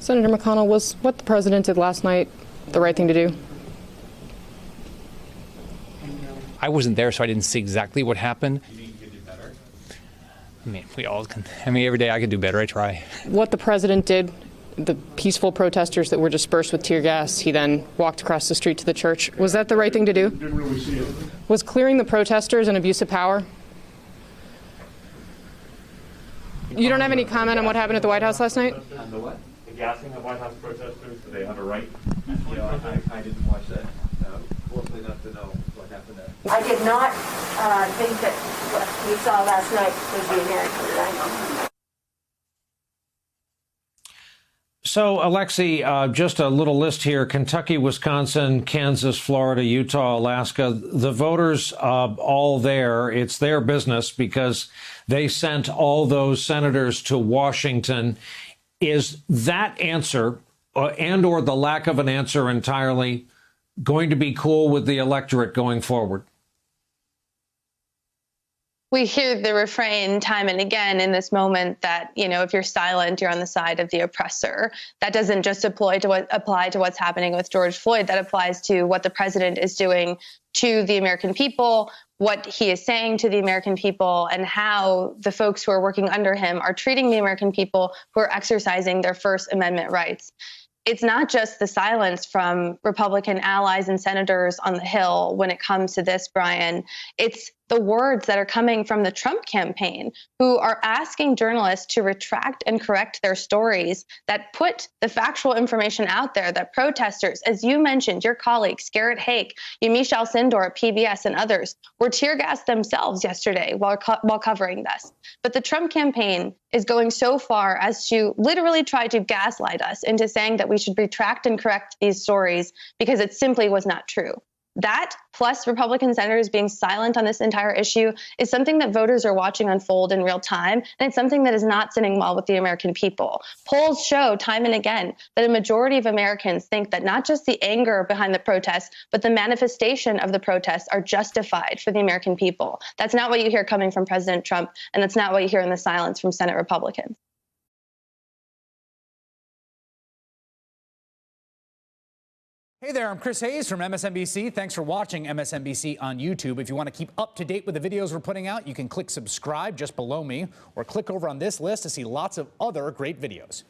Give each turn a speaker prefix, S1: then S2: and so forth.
S1: Senator McConnell, was what the president did last night the right thing to do?
S2: I wasn't there, so I didn't see exactly what happened. You think you could do better? I mean, we all can. I mean, every day I could do better. I try.
S1: What the president did, the peaceful protesters that were dispersed with tear gas, he then walked across the street to the church. Was that the right thing to do?
S3: Didn't really see it.
S1: Was clearing the protesters an abuse of power? You don't have any comment on what happened at the White House last night?
S4: On the what?
S3: The gassing of White House protesters, do they have a right?
S4: You know, I didn't watch that closely enough to know what happened there.
S5: I did not think that what we saw last night would be American.
S6: So, Alexei, just a little list here. Kentucky, Wisconsin, Kansas, Florida, Utah, Alaska. The voters all there, it's their business because they sent all those senators to Washington. Is that answer and or the lack of an answer entirely going to be cool with the electorate going forward?
S7: We hear the refrain time and again in this moment that, you know, if you're silent, you're on the side of the oppressor. That doesn't just apply to what's happening with George Floyd. That applies to what the president is doing to the American people, what he is saying to the American people, and how the folks who are working under him are treating the American people who are exercising their First Amendment rights. It's not just the silence from Republican allies and senators on the Hill when it comes to this, Brian. It's the words that are coming from the Trump campaign, who are asking journalists to retract and correct their stories that put the factual information out there that protesters, as you mentioned, your colleagues, Garrett Haake, Yamiche Alcindor at PBS, and others, were tear gassed themselves yesterday while covering this. But the Trump campaign is going so far as to literally try to gaslight us into saying that we should retract and correct these stories because it simply was not true. That, plus Republican senators being silent on this entire issue, is something that voters are watching unfold in real time, and it's something that is not sitting well with the American people. Polls show time and again that a majority of Americans think that not just the anger behind the protests, but the manifestation of the protests are justified for the American people. That's not what you hear coming from President Trump, and that's not what you hear in the silence from Senate Republicans.
S8: Hey there, I'm Chris Hayes from MSNBC. Thanks for watching MSNBC on YouTube. If you want to keep up to date with the videos we're putting out, you can click subscribe just below me or click over on this list to see lots of other great videos.